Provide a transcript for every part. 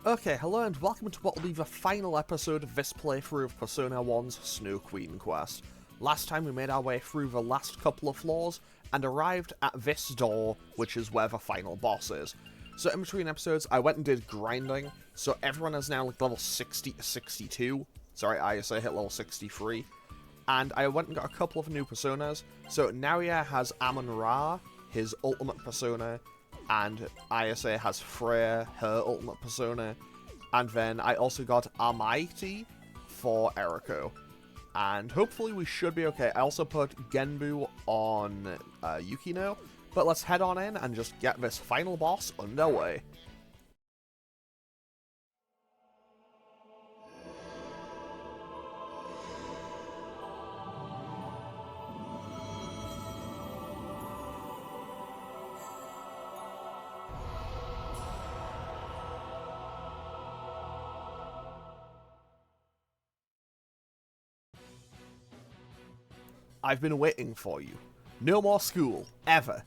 Okay, hello and welcome to what will be the final episode of this playthrough of Persona 1's Snow Queen quest. Last time we made our way through the last couple of floors and arrived at this door, which is where the final boss is. So in between episodes, I went and did grinding, so everyone is now like level 60 to 62. Sorry, I hit level 63. And I went and got a couple of new personas. So Naoya has Amon-Ra, his ultimate persona, and Ayase has Freya, her ultimate persona, and then I also got Almighty for Eriko. And hopefully we should be okay. I also put Genbu on Yukino, but let's head on in and just get this final boss underway. I've been waiting for you. No more school, ever.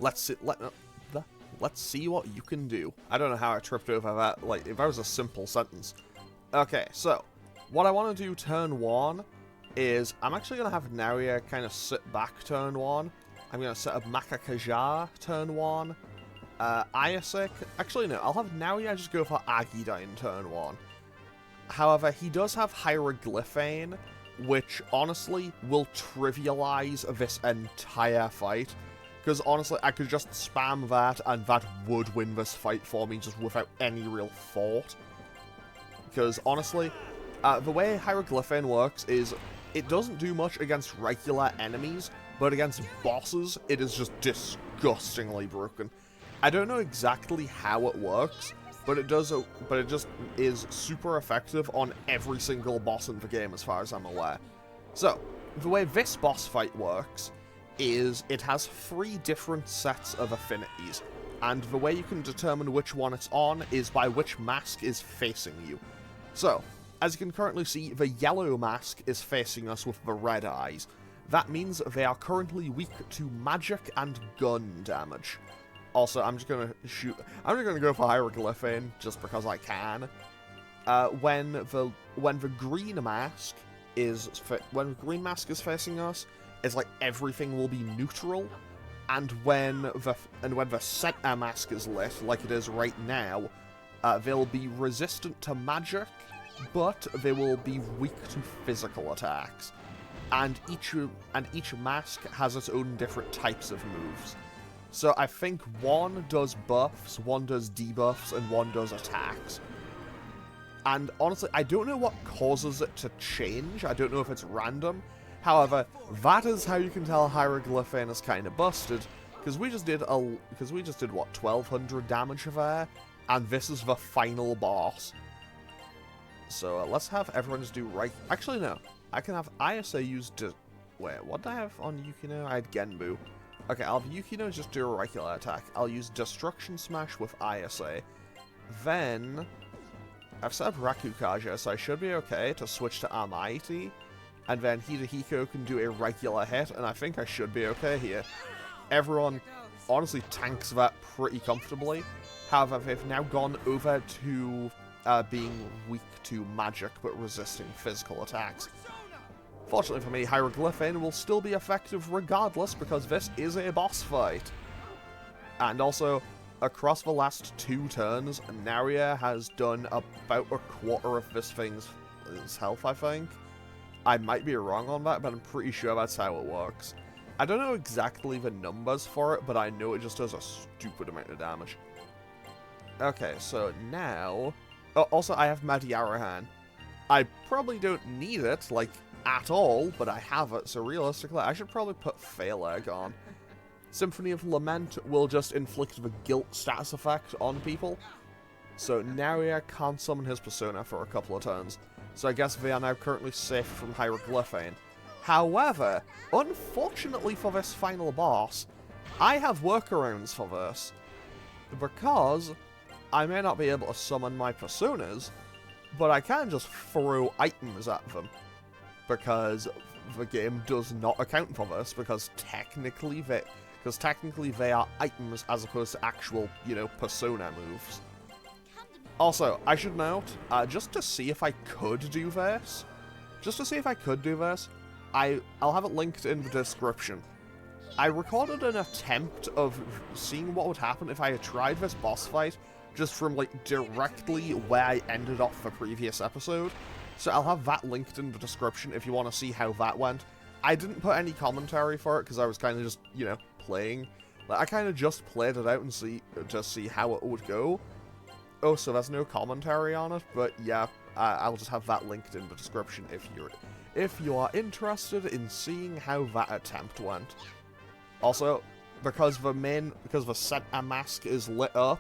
Let's see what you can do. I don't know how I tripped over that, like, if that was a simple sentence. Okay, so, what I want to do turn 1 is, I'm actually going to have Naoya kind of sit back turn 1. I'm going to set up Makakaja turn 1. Ayase, actually no, I'll have Naoya just go for Agidine turn 1. However, he does have Hieroglyphane, which honestly will trivialize this entire fight. Because honestly, I could just spam that and that would win this fight for me just without any real thought. Because honestly, the way Hieroglyphane works is it doesn't do much against regular enemies, but against bosses, it is just disgustingly broken. I don't know exactly how it works, but it just is super effective on every single boss in the game as far as I'm aware. So, the way this boss fight works is it has 3 different sets of affinities, and the way you can determine which one it's on is by which mask is facing you. So, as you can currently see, the yellow mask is facing us with the red eyes. That means they are currently weak to magic and gun damage. Also, I'm just gonna go for Hieroglyphane just because I can. When the green mask is facing us, it's like everything will be neutral, and when the center mask is lit, like it is right now, they'll be resistant to magic, but they will be weak to physical attacks. And each mask has its own different types of moves. So I think one does buffs, one does debuffs, and one does attacks. And honestly, I don't know what causes it to change. I don't know if it's random. However, that is how you can tell Hieroglyphane is kind of busted, because we just did what, 1200 damage there, and this is the final boss. So let's have everyone just do right. Actually, no. I can have Ayase use. Wait, what did I have on Yukino? I had Genbu. Okay, I'll have Yukino just do a regular attack. I'll use Destruction Smash with Ayase. Then, I've set up Rakukaja, so I should be okay to switch to Almighty. And then Hidehiko can do a regular hit, and I think I should be okay here. Everyone honestly tanks that pretty comfortably. However, they've now gone over to being weak to magic, but resisting physical attacks. Fortunately for me, Hieroglyphane will still be effective regardless, because this is a boss fight. And also, across the last 2 turns, Naoya has done about a quarter of this thing's health, I think. I might be wrong on that, but I'm pretty sure that's how it works. I don't know exactly the numbers for it, but I know it just does a stupid amount of damage. Okay, so now... Oh, also, I have Madhyarahan. I probably don't need it, like, at all, but I have it, so realistically, I should probably put Phaleg on. Symphony of Lament will just inflict the guilt status effect on people, so Naoya can't summon his persona for a couple of turns, so I guess they are now currently safe from Hieroglyphane. However, unfortunately for this final boss, I have workarounds for this, because I may not be able to summon my personas, but I can just throw items at them. Because the game does not account for this, because technically they are items as opposed to actual, persona moves. Also, I should note, just to see if I could do this, I'll have it linked in the description. I recorded an attempt of seeing what would happen if I had tried this boss fight just from, like, directly where I ended off the previous episode. So I'll have that linked in the description if you want to see how that went. I didn't put any commentary for it because I was kind of just, you know, playing. Like, I kind of just played it out and see how it would go. Oh, so there's no commentary on it, but yeah, I'll just have that linked in the description if you are interested in seeing how that attempt went. Also, because the center mask is lit up,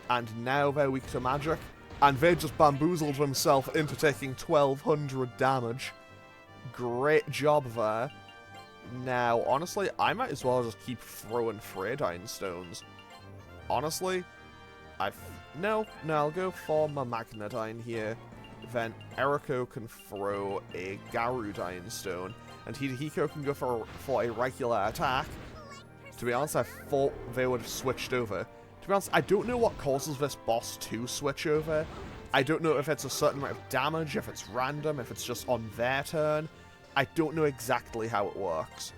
and now they're weak to magic, and they just bamboozled themselves into taking 1200 damage. Great job there. Now, honestly, I might as well just keep throwing Freydine stones. Honestly, no, I'll go for my Magnadine here. Then Eriko can throw a Garudine stone, and Hidehiko can go for a regular attack. To be honest, I thought they would have switched over. To be honest, I don't know what causes this boss to switch over. I don't know if it's a certain amount of damage, if it's random, if it's just on their turn. I don't know exactly how it works.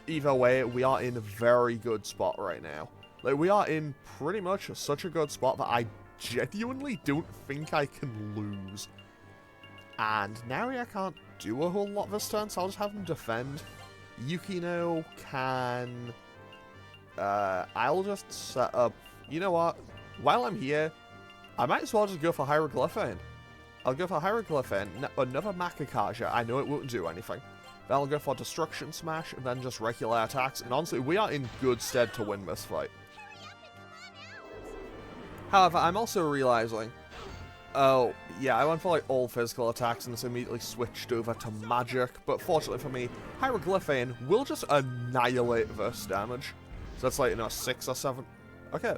Either way, we are in a very good spot right now. Like, we are in pretty much such a good spot that I genuinely don't think I can lose. And now I can't do a whole lot this turn, so I'll just have him defend. Yukino can... I'll just set up... You know what? While I'm here, I might as well just go for Hieroglyphine. I'll go for Hieroglyphine, another Makakaja. I know it won't do anything. Then I'll go for Destruction Smash, and then just regular attacks. And honestly, we are in good stead to win this fight. However, I'm also realizing... Oh, yeah, I went for, like, all physical attacks and it's immediately switched over to magic. But fortunately for me, Hieroglyphine will just annihilate this damage. So that's, like, you know, 6 or 7... Okay.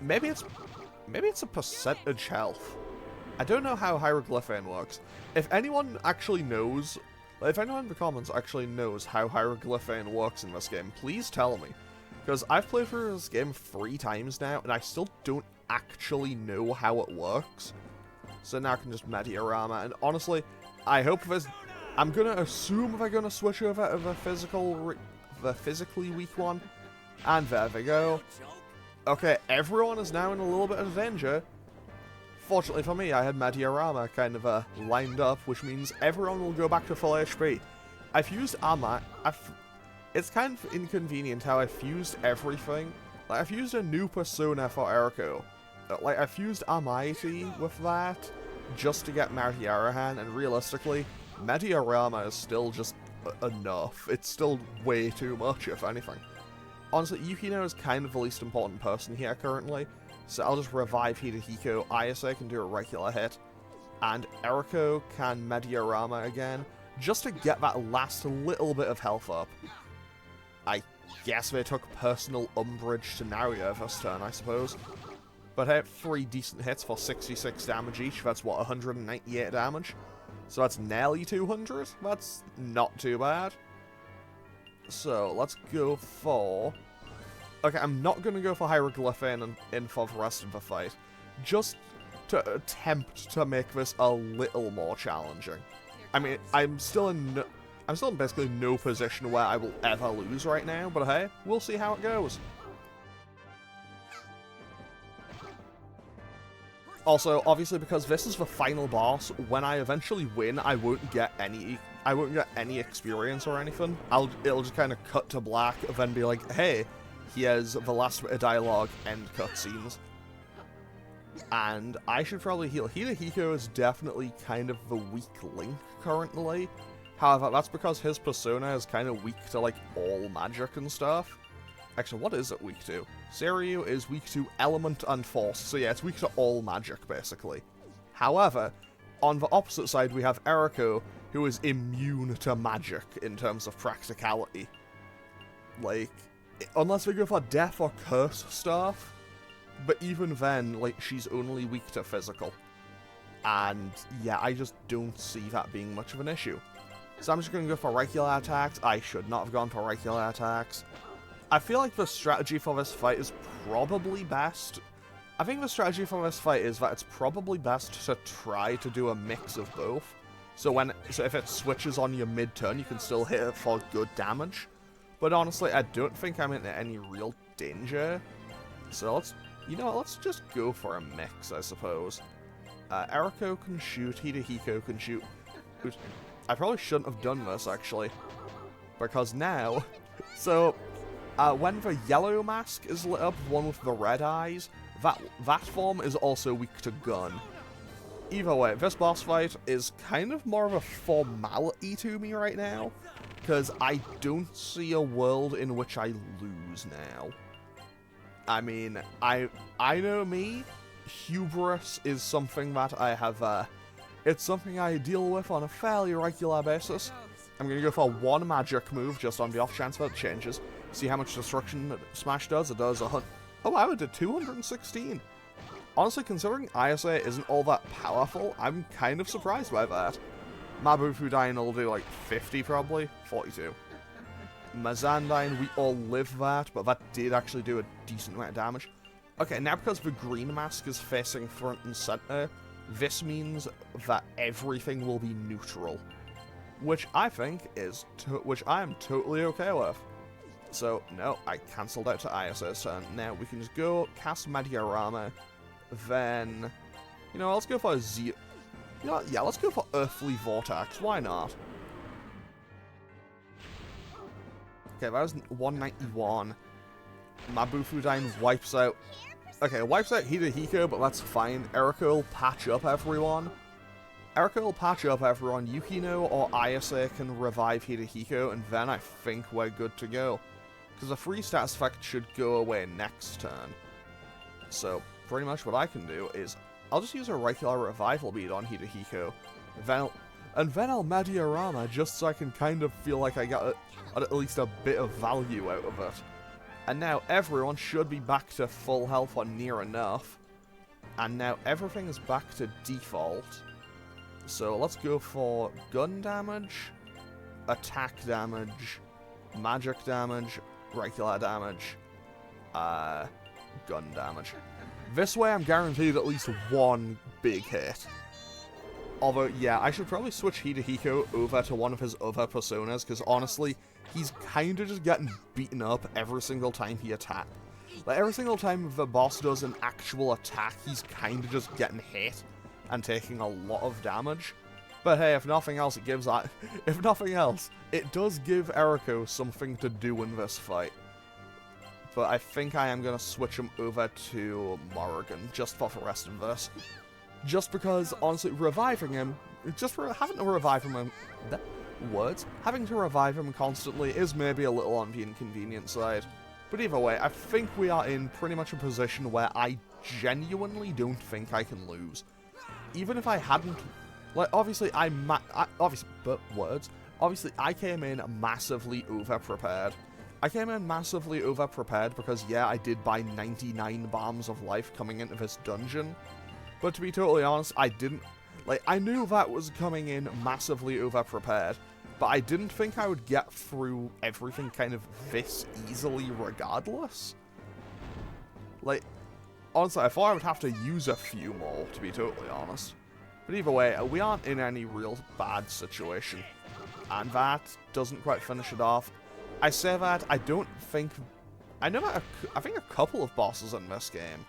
Maybe it's a percentage health. I don't know how Hieroglyphine works. If anyone actually knows... If anyone in the comments actually knows how Hieroglyphine works in this game, please tell me. Because I've played through this game 3 times now, and I still don't actually know how it works. So now I can just Mediarama, and honestly, I hope this... I'm gonna assume they're gonna switch over to the physically weak one. And there they go. Okay, everyone is now in a little bit of danger. Fortunately for me, I had Mediarama kind of lined up, which means everyone will go back to full HP. I've used it's kind of inconvenient how I fused everything. Like, I've used a new persona for Eriko. Like, I've fused Almighty with that, just to get Mediarahan, and realistically, Mediarama is still just enough. It's still way too much, if anything. Honestly, Yukino is kind of the least important person here currently, so I'll just revive Hidehiko, Ayase can do a regular hit, and Eriko can Mediarama again, just to get that last little bit of health up. I guess they took personal umbrage to Naruya this turn, I suppose. But hey, 3 decent hits for 66 damage each, that's what, 198 damage? So that's nearly 200? That's not too bad. So, let's go for... Okay, I'm not going to go for Hieroglyphine in for the rest of the fight. Just to attempt to make this a little more challenging. I mean, I'm still in basically no position where I will ever lose right now, but hey, we'll see how it goes. Also, obviously, because this is the final boss, when I eventually win, I won't get any experience or anything. It'll just kind of cut to black and then be like, hey, here's the last bit of dialogue, end cutscenes. And I should probably heal. Hidehiko is definitely kind of the weak link currently. However, that's because his persona is kind of weak to, like, all magic and stuff. Actually, what is it weak to? Seiryu is weak to element and force, so yeah, it's weak to all magic, basically. However, on the opposite side, we have Eriko, who is immune to magic in terms of practicality. Like, unless we go for death or curse stuff, but even then, like, she's only weak to physical. And yeah, I just don't see that being much of an issue. So I'm just going to go for regular attacks. I should not have gone for regular attacks. I feel like the strategy for this fight is probably best I think the strategy for this fight is that it's probably best to try to do a mix of both. So if it switches on your mid-turn, you can still hit it for good damage. But honestly, I don't think I'm in any real danger. So let's just go for a mix, I suppose. Eriko can shoot, Hidehiko can shoot. I probably shouldn't have done this, actually. Because now... So, when the yellow mask is lit up, one with the red eyes, that form is also weak to gun. Either way, this boss fight is kind of more of a formality to me right now, because I don't see a world in which I lose now. I mean, I know me, hubris is something that I have, it's something I deal with on a fairly regular basis. I'm going to go for one magic move, just on the off chance that it changes. See how much destruction Smash does? It does 100... Oh wow, it did 216! Honestly, considering ISA isn't all that powerful, I'm kind of surprised by that. Mabufudain will do like 50 probably, 42. Mazandain, we all live that, but that did actually do a decent amount of damage. Okay, now because the green mask is facing front and center, this means that everything will be neutral. Which I think is, which I am totally okay with. So, no, I cancelled out to ISS turn. Now we can just go cast Mediarama. Then, you know, let's go for a Z. You know what? Yeah, let's go for Earthly Vortex. Why not? Okay, that was 191. Mabufudain wipes out. Okay, wipes out Hidehiko, but that's fine. Eriko will patch up everyone. Yukino or Ayase can revive Hidehiko, and then I think we're good to go. Because the free status effect should go away next turn. So, pretty much what I can do is, I'll just use a regular revival bead on Hidehiko, and then I'll Mediarama just so I can kind of feel like I got at least a bit of value out of it. And now everyone should be back to full health or near enough. And now everything is back to default. So let's go for gun damage, attack damage, magic damage, regular damage, gun damage. This way I'm guaranteed at least one big hit. Although, yeah, I should probably switch Hidehiko over to one of his other personas, because honestly, he's kind of just getting beaten up every single time he attacks. Like, every single time the boss does an actual attack, he's kind of just getting hit and taking a lot of damage. But hey, if nothing else, it gives that. If nothing else, it does give Eriko something to do in this fight. But I think I am going to switch him over to Morrigan just for the rest of this. Just because, honestly, reviving him, having to revive him constantly is maybe a little on the inconvenient side. But either way, I think we are in pretty much a position where I genuinely don't think I can lose. Even if I hadn't, like, obviously I came in massively over-prepared. Because, yeah, I did buy 99 bombs of life coming into this dungeon. But to be totally honest, I didn't, like, I knew that was coming in massively over-prepared, but I didn't think I would get through everything kind of this easily regardless. Like, honestly, I thought I would have to use a few more, to be totally honest. But either way, we aren't in any real bad situation. And that doesn't quite finish it off. I say that, I don't think... I know that I think a couple of bosses in this game.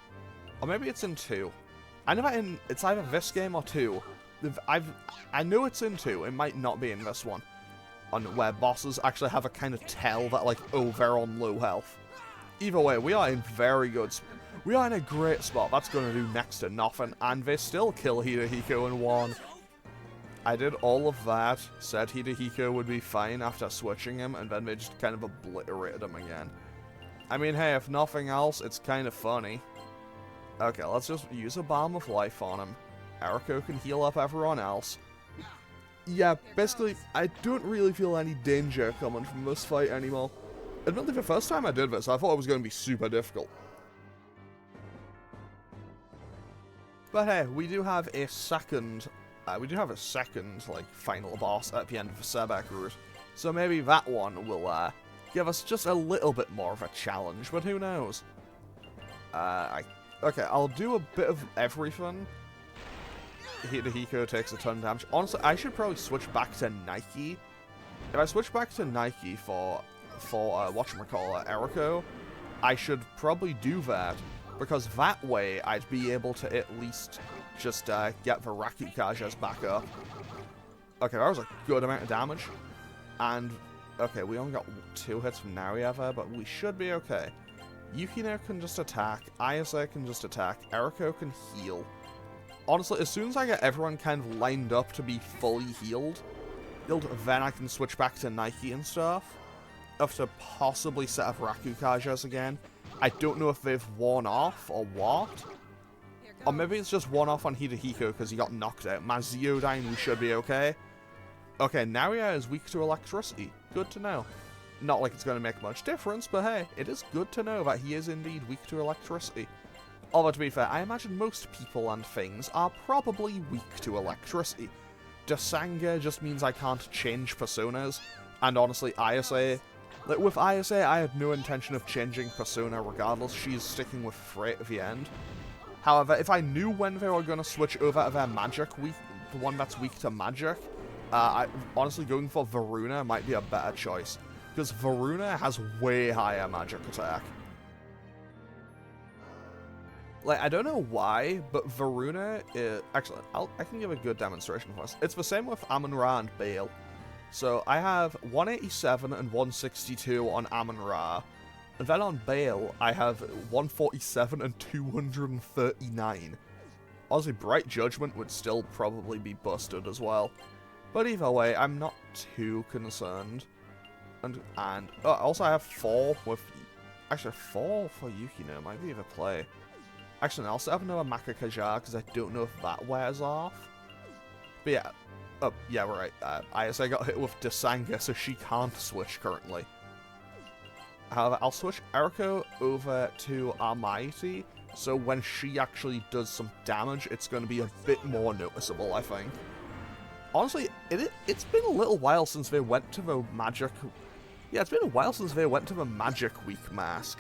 Or maybe it's in 2. I know that it's either this game or 2. I know it's in 2, it might not be in this one. On where bosses actually have a kind of tell that, like, oh, they're on low health. Either way, we are in we are in a great spot. That's going to do next to nothing, and they still kill Hidehiko in 1. I did all of that, said Hidehiko would be fine after switching him, and then they just kind of obliterated him again. I mean, hey, if nothing else, it's kind of funny. Okay, let's just use a Balm of Life on him. Eriko can heal up everyone else. Yeah, basically, I don't really feel any danger coming from this fight anymore. Admittedly, the first time I did this, I thought it was going to be super difficult. But hey, we do have a second, like, final boss at the end of the Sebek route. So maybe that one will, give us just a little bit more of a challenge, but who knows? Okay, I'll do a bit of everything. Hiko takes a ton of damage. Honestly, I should probably switch back to Nike. If I switch back to Nike for whatchamacallit, Eriko, I should probably do that, because that way I'd be able to at least just get the Rakukajas back up. Okay, that was a good amount of damage. And, okay, we only got 2 hits from Narieva, but we should be okay. Yukino can just attack, Ayase can just attack, Eriko can heal. Honestly, as soon as I get everyone kind of lined up to be fully healed, then I can switch back to Nike and stuff. Have to possibly set up Rakukajas again. I don't know if they've worn off or what. Or maybe it's just worn off on Hidehiko because he got knocked out. Maziodyne, we should be okay. Okay, Naria is weak to electricity. Good to know. Not like it's going to make much difference, but hey, it is good to know that he is indeed weak to electricity. Although, to be fair, I imagine most people and things are probably weak to electricity. Dasanga just means I can't change personas, and honestly, Ayase... Like, with Ayase, I had no intention of changing persona regardless, she's sticking with Freight at the end. However, if I knew when they were going to switch over to their magic weak, the one that's weak to magic, honestly, going for Varuna might be a better choice, because Varuna has way higher magic attack. Like, I don't know why, but Varuna is... Actually, I can give a good demonstration for us. It's the same with Amon-Ra and Bale. So, I have 187 and 162 on Amon-Ra. And then on Bale, I have 147 and 239. Honestly, Bright Judgment would still probably be busted as well. But either way, I'm not too concerned. And also I have 4 with... Actually, 4 for Yukino might be the play. Actually, I also have another Makakaja, because I don't know if that wears off. But yeah. Oh, yeah, we're right. Ayase got hit with Dasanga, so she can't switch currently. However, I'll switch Eriko over to Almighty, so when she actually does some damage, it's going to be a bit more noticeable, I think. Honestly, it's been a little while since they went to the magic... Yeah, it's been a while since they went to the magic weak mask.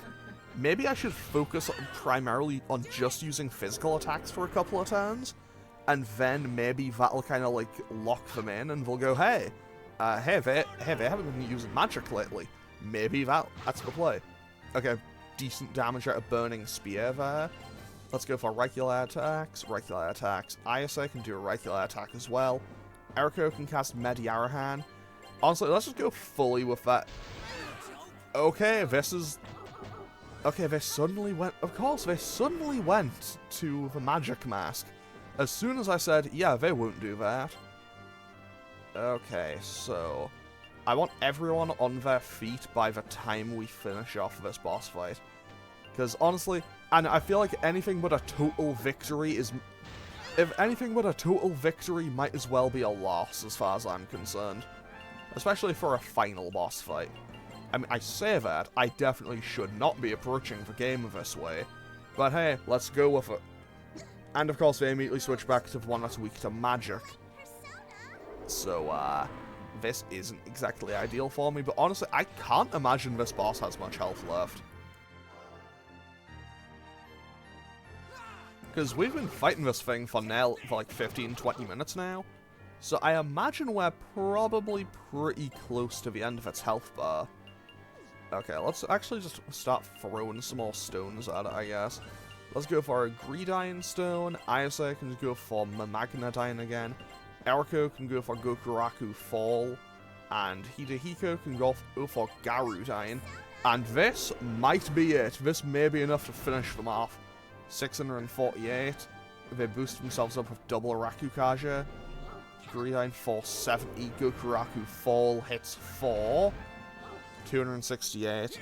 Maybe I should focus primarily on just using physical attacks for a couple of turns, and then maybe that'll kind of, like, lock them in, and they'll go, hey, they haven't been using magic lately. Maybe that's the play. Okay, decent damage out of Burning Spear there. Let's go for regular attacks. Ayase can do a regular attack as well. Eriko can cast Mediarahan. Honestly, let's just go fully with that. Okay, this is... Okay, they suddenly went... Of course, they suddenly went to the magic mask. As soon as I said, yeah, they won't do that. Okay, so... I want everyone on their feet by the time we finish off this boss fight. Because, honestly... And I feel like anything but a total victory is... If anything but a total victory might as well be a loss, as far as I'm concerned. Especially for a final boss fight. I mean, I say that, I definitely should not be approaching the game this way. But hey, let's go with it. And of course, they immediately switch back to the one that's weak to magic. So, this isn't exactly ideal for me, but honestly, I can't imagine this boss has much health left. Because we've been fighting this thing for like 15-20 minutes now. So I imagine we're probably pretty close to the end of its health bar. Okay, let's actually just start throwing some more stones at it, I guess. Let's go for a Greedine Stone. Ayase can go for Magnadine again. Eriko can go for Gokuraku Fall. And Hidehiko can go for Garudine. And this might be it. This may be enough to finish them off. 648. They boost themselves up with double Rakukaja. Greedine 470. Gokuraku Fall hits 4. 268.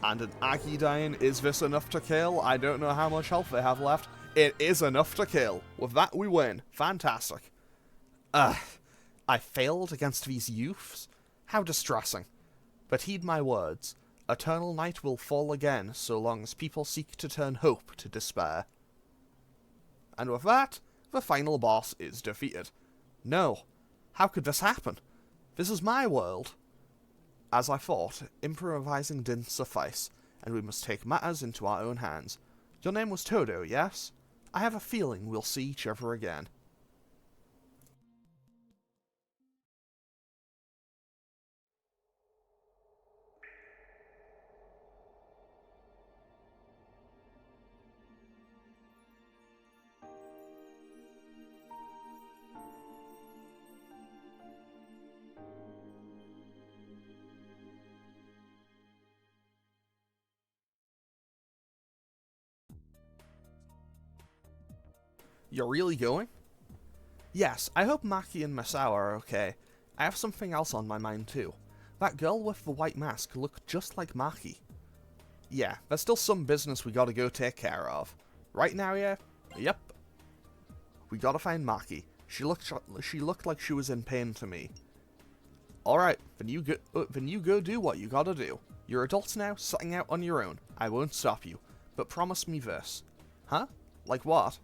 And an Agidine. Is this enough to kill? I don't know how much health they have left. It is enough to kill. With that, we win. Fantastic. I failed against these youths? How distressing. But heed my words. Eternal night will fall again, so long as people seek to turn hope to despair. And with that, the final boss is defeated. No. How could this happen? This is my world. As I thought, improvising didn't suffice, and we must take matters into our own hands. Your name was Todo, yes? I have a feeling we'll see each other again. You're really going? Yes, I hope Maki and Masao are okay. I have something else on my mind too. That girl with the white mask looked just like Maki. Yeah, there's still some business we gotta go take care of. Right now, yeah? Yep. We gotta find Maki. She looked like she was in pain to me. Alright, then you go do what you gotta do. You're adults now, setting out on your own. I won't stop you. But promise me this. Huh? Like what?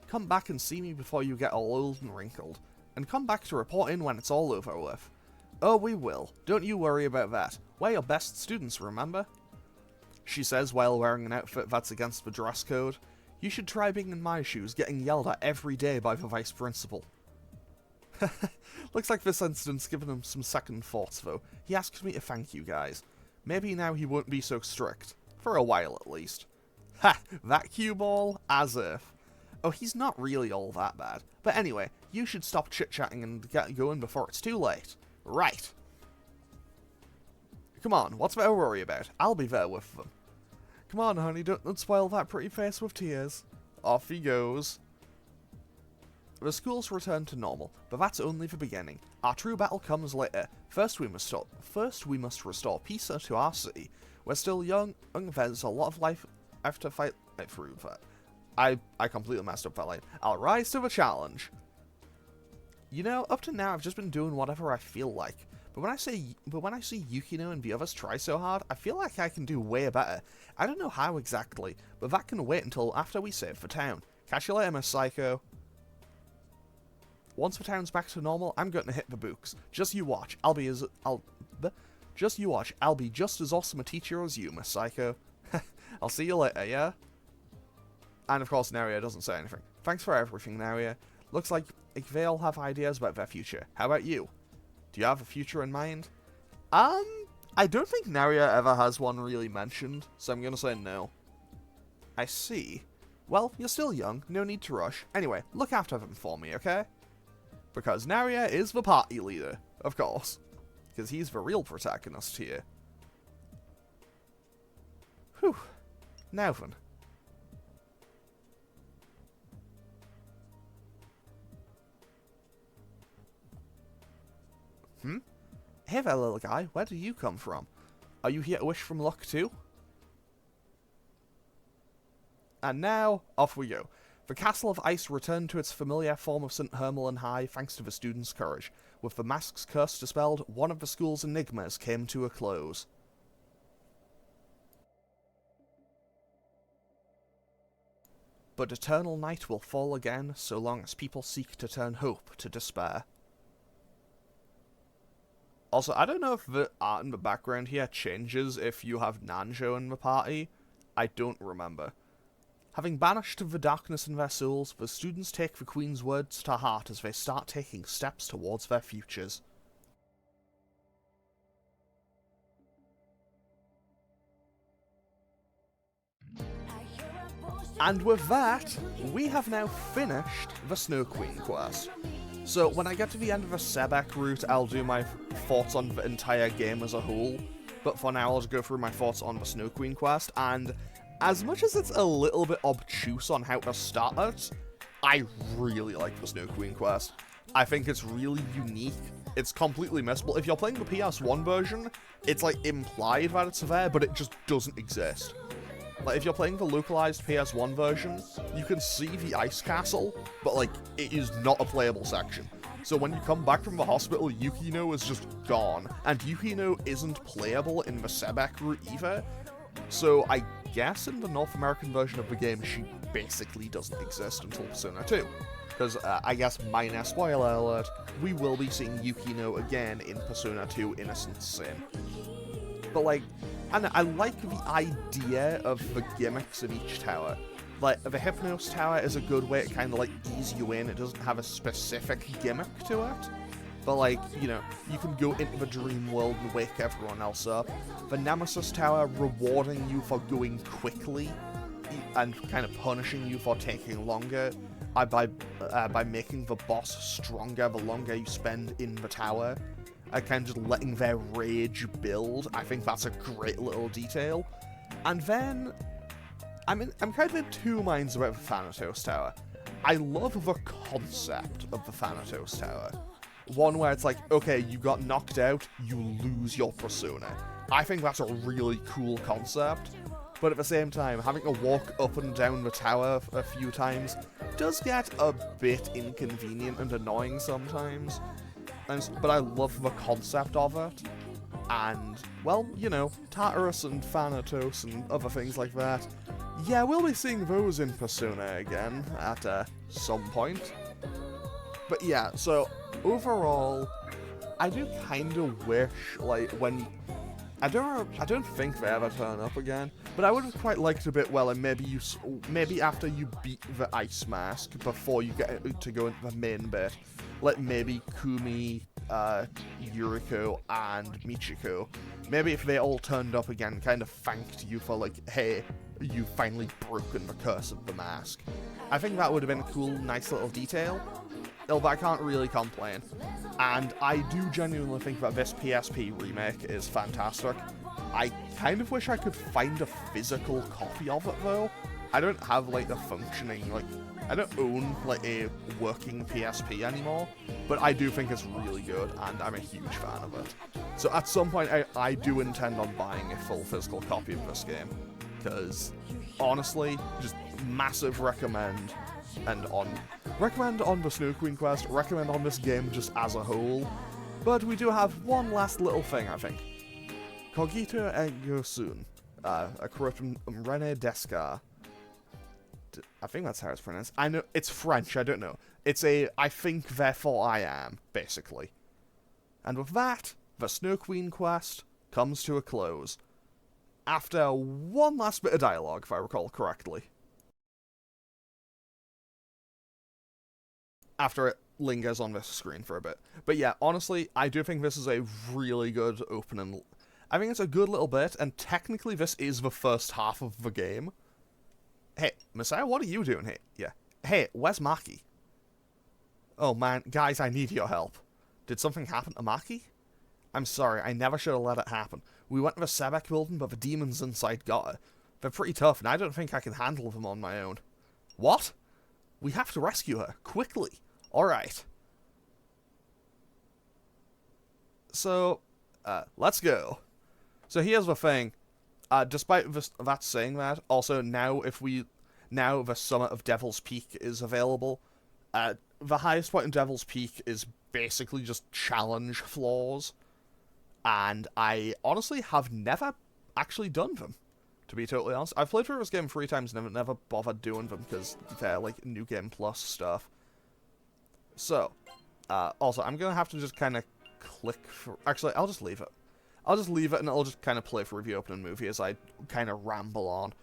Come back and see me before you get all old and wrinkled. And come back to report in when it's all over with. Oh, we will. Don't you worry about that. We're your best students, remember? She says while wearing an outfit that's against the dress code. You should try being in my shoes, getting yelled at every day by the vice principal. Looks like this incident's given him some second thoughts, though. He asked me to thank you guys. Maybe now he won't be so strict. For a while, at least. Ha! That cue ball? As if. Oh, he's not really all that bad. But anyway, you should stop chit-chatting and get going before it's too late. Right. Come on, what's there to worry about? I'll be there with them. Come on, honey, don't spoil that pretty face with tears. Off he goes. The schools return to normal, but that's only the beginning. Our true battle comes later. First we must restore peace to our city. We're still young, and there's a lot of life after fight through that. I completely messed up that line. I'll rise to the challenge. You know, up to now I've just been doing whatever I feel like. But when I see Yukino and the others try so hard, I feel like I can do way better. I don't know how exactly, but that can wait until after we save the town. Catch you later, Miss Psycho. Once the town's back to normal, I'm going to hit the books. Just you watch. I'll be just as awesome a teacher as you, Miss Psycho. I'll see you later, yeah? And of course, Naria doesn't say anything. Thanks for everything, Naria. Looks like they all have ideas about their future. How about you? Do you have a future in mind? I don't think Naria ever has one really mentioned, so I'm gonna say no. I see. Well, you're still young, no need to rush. Anyway, look after them for me, okay? Because Naria is the party leader, of course. Because he's the real protagonist here. Whew. Now then. Hey there, little guy. Where do you come from? Are you here to wish from luck too? And now, off we go. The Castle of Ice returned to its familiar form of St. Hermelin High thanks to the students' courage. With the mask's curse dispelled, one of the school's enigmas came to a close. But eternal night will fall again, so long as people seek to turn hope to despair. Also, I don't know if the art in the background here changes if you have Nanjo in the party. I don't remember. Having banished the darkness in their souls, the students take the Queen's words to heart as they start taking steps towards their futures. And with that, we have now finished the Snow Queen quest. So when I get to the end of the Sebek route, I'll do my thoughts on the entire game as a whole. But for now, I'll just go through my thoughts on the Snow Queen quest, and as much as it's a little bit obtuse on how to start it, I really like the Snow Queen quest. I think it's really unique. It's completely missable. If you're playing the PS1 version, it's like implied that it's there, but it just doesn't exist. Like, if you're playing the localized PS1 version, you can see the ice castle, but, like, it is not a playable section. So when you come back from the hospital, Yukino is just gone, and Yukino isn't playable in the Sebek route either, so I guess in the North American version of the game, she basically doesn't exist until Persona 2. Because, I guess, minor spoiler alert, we will be seeing Yukino again in Persona 2 Innocent Sin. But, like, and I like the idea of the gimmicks of each tower. Like, the Hypnos Tower is a good way to kind of, like, ease you in. It doesn't have a specific gimmick to it. But, like, you know, you can go into the dream world and wake everyone else up. The Nemesis Tower rewarding you for going quickly and kind of punishing you for taking longer by making the boss stronger the longer you spend in the tower. And kind of just letting their rage build. I think that's a great little detail. And then I'm kind of in two minds about the Thanatos Tower. I love the concept of the Thanatos Tower. One where it's like, okay, you got knocked out, you lose your persona. I think that's a really cool concept. But at the same time, having to walk up and down the tower a few times does get a bit inconvenient and annoying sometimes. But I love the concept of it. And, well, you know, Tartarus and Thanatos and other things like that. Yeah, we'll be seeing those in Persona again at some point. But yeah, so overall, I do kind of wish, like, when... I don't think they ever turn up again, but I would have quite liked a bit, well, and maybe after you beat the Ice Mask, before you get to go into the main bit, like maybe Kumi, Yuriko, and Michiko, maybe if they all turned up again, kind of thanked you for, like, hey, you've finally broken the curse of the mask. I think that would have been a cool, nice little detail. But I can't really complain. And I do genuinely think that this PSP remake is fantastic. I kind of wish I could find a physical copy of it, though. I don't have, like, a functioning, like, I don't own, like, a working PSP anymore, but I do think it's really good, and I'm a huge fan of it. So at some point, I do intend on buying a full physical copy of this game, because, honestly, just massive recommend. And recommend on the Snow Queen quest, recommend on this game just as a whole. But we do have one last little thing, I think. Cogito ergo sum. A quote from René Descartes. I think that's how it's pronounced. I know, it's French, I don't know. It's a, I think, therefore I am, basically. And with that, the Snow Queen quest comes to a close. After one last bit of dialogue, if I recall correctly. After it lingers on this screen for a bit. But yeah, honestly, I do think this is a really good opening. I think it's a good little bit, and technically this is the first half of the game. Hey, Messiah, what are you doing here? Yeah. Hey, where's Maki? Oh man, guys, I need your help. Did something happen to Maki? I'm sorry, I never should have let it happen. We went to the Sebek building, but the demons inside got her. They're pretty tough, and I don't think I can handle them on my own. What? We have to rescue her, quickly. Alright. So, let's go. So here's the thing. Despite that saying that, also now the summit of Devil's Peak is available. The highest point in Devil's Peak is basically just challenge floors. And I honestly have never actually done them, to be totally honest. I've played through this game 3 times and never bothered doing them because they're like New Game Plus stuff. So, also, I'm going to have to just kind of click for... Actually, I'll just leave it. I'll just leave it and I'll just kind of play through the opening movie as I kind of ramble on.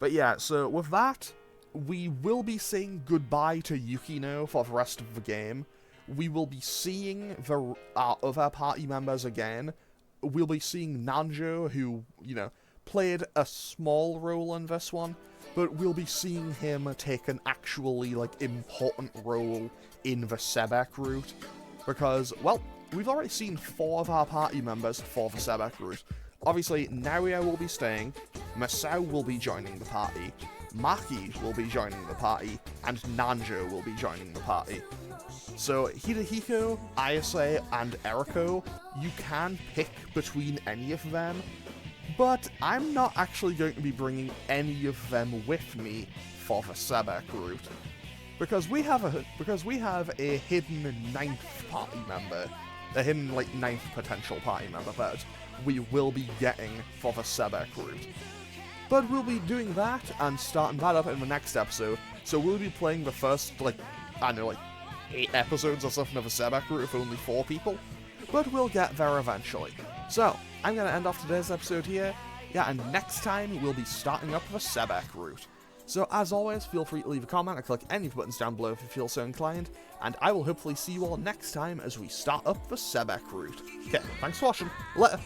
But yeah, so with that, we will be saying goodbye to Yukino for the rest of the game. We will be seeing the other party members again. We'll be seeing Nanjo, who, you know, played a small role in this one, but we'll be seeing him take an actually, like, important role in the Sebek route, because, well, we've already seen 4 of our party members for the Sebek route. Obviously, Naria will be staying, Masao will be joining the party, Maki will be joining the party, and Nanjo will be joining the party. So, Hidehiko, Ayase, and Eriko, you can pick between any of them, but I'm not actually going to be bringing any of them with me for the Sebek route. Because we have a hidden 9th party member, a hidden, like, 9th potential party member that we will be getting for the Sebek route. But we'll be doing that and starting that up in the next episode, so we'll be playing the first, like, I don't know, like, 8 episodes or something of a Sebek route with only 4 people, but we'll get there eventually. So, I'm going to end off today's episode here, yeah, and next time we'll be starting up the Sebek route. So as always, feel free to leave a comment or click any of the buttons down below if you feel so inclined, and I will hopefully see you all next time as we start up the Sebek route. Okay, thanks for watching. Later.